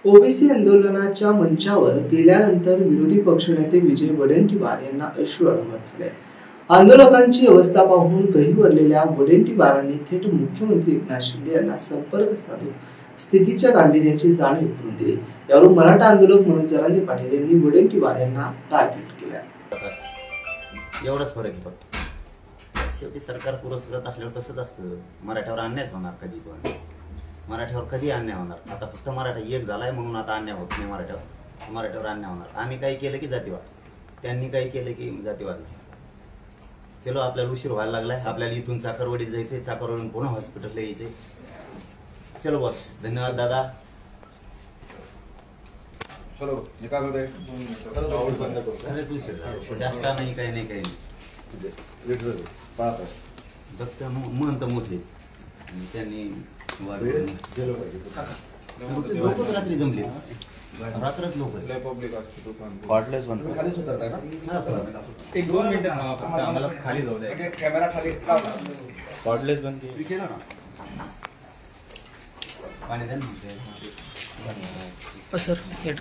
OBC आंदोलनाच्या मंचावर गेल्यानंतर विरोधी पक्षनेते विजय वडेट्टीवार यांना अश्रू अनावर झाले। आंदोलकांची अवस्था पाहून गहिवरलेल्या वडेट्टीवारांनी थेट मुख्यमंत्री एकनाथ शिंदे यांना संपर्क साधून स्थितीच्या गांभीर्याची जाणीव करून दिली। यावरून मराठा आंदोलक मनोज जरांगे पाटील यांनी वडेट्टीवार यांना टार्गेट केले। एवढाच फरक आहे फक्त। शेवटी सरकार पुरस्कृत असल्यावर तसंच असतं, मराठ्यावर अन्यायच होणार कधी पण, मराठ्यावर कधी अन्याय होणार। आता फक्त मराठा एक झालाय म्हणून आता अन्याय होत नाही, मराठ्यावर अन्याय होणार। आम्ही काही केलं की जातीवाद, त्यांनी काही केलं की जातीवाद नाही। चलो आपल्याला उशीर व्हायला लागलाय, आपल्याला इथून चाकरवाडीत जायचंय, चाकरवाडीतून पुन्हा हॉस्पिटलला यायचंय। चलो बॉस, धन्यवाद दादा। चलो निकाल दे, बंद करो। अरे तू जास्त नाही, काही नाही, काही नाही। फक्त महंत मोठे त्यांनी रात्री जमले, रात्रच लोक पब्लिक असते कॉर्डलेस बंद खालीच उतरताय ना। एक 2 मिनिटं थांबा, फक्त आम्हाला खाली जाऊ द्या। कॅमेरा खाली कॉर्डलेस बंद केलं ना, पाणी द्या ना सर। हेड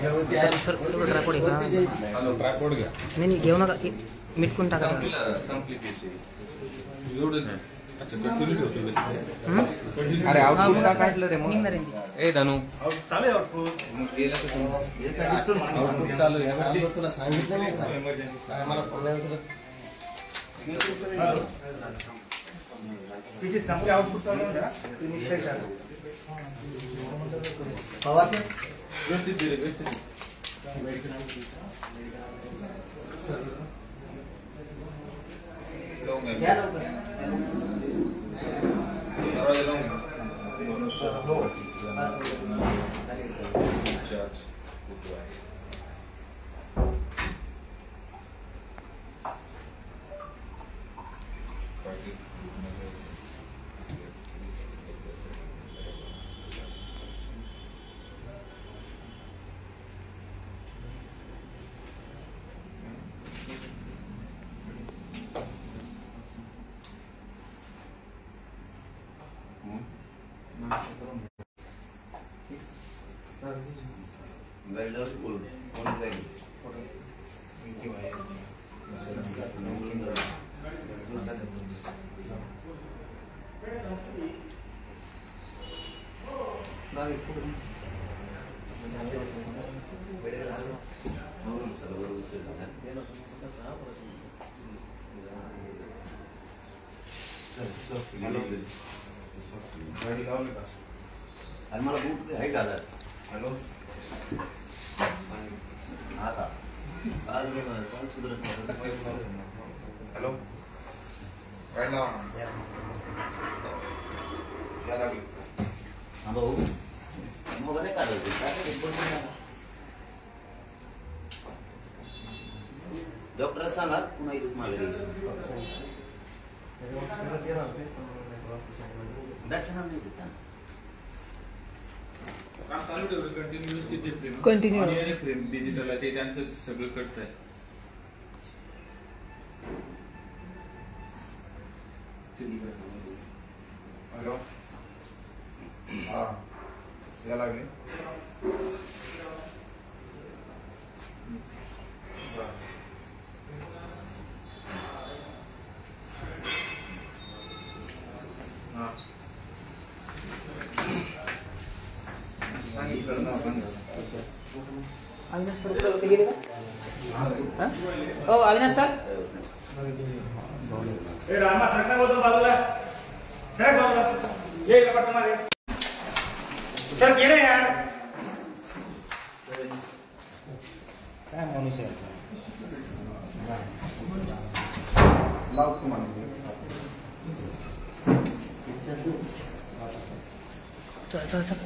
सर ट्रायपॉड आहे का? हॅलो, ट्रायपॉड घ्या। नाही घेऊ नका, मिटकून टाका। अरे आउटपुट का काढलं रे मग? निघणार आहे ए धनु, चालू आहे आउटपुट चालू आहे। तुला सांगितलं नाही का मला आउटपुट चालू आहे ना, व्यवस्थित दिले, व्यवस्थित मला बुक आहे का? हॅलो, आता आज सुधरत हॅलो, काय लावा लागली भाऊ, मग नाही काढायचं काय? डॉक्टर सांगा पुन्हा इथेच मागे दर्शनाला नाही त्यांना काम चालू ठेवलं, कंटिन्यू व्यवस्थित फ्रेम, कंटिन्यू फ्रेम डिजिटल आहे ते त्यांचं सगळं कट आहे। हॅलो, हा या लागले अविनाश सर कुठे गेले का? हो अविनाश सर, रामा सरकार बोलतो बाजूला, सर बाजूला ये लपट मारे, सर गेले यार, काय माणूस आहे लाव तुम्हाला चल चल चल।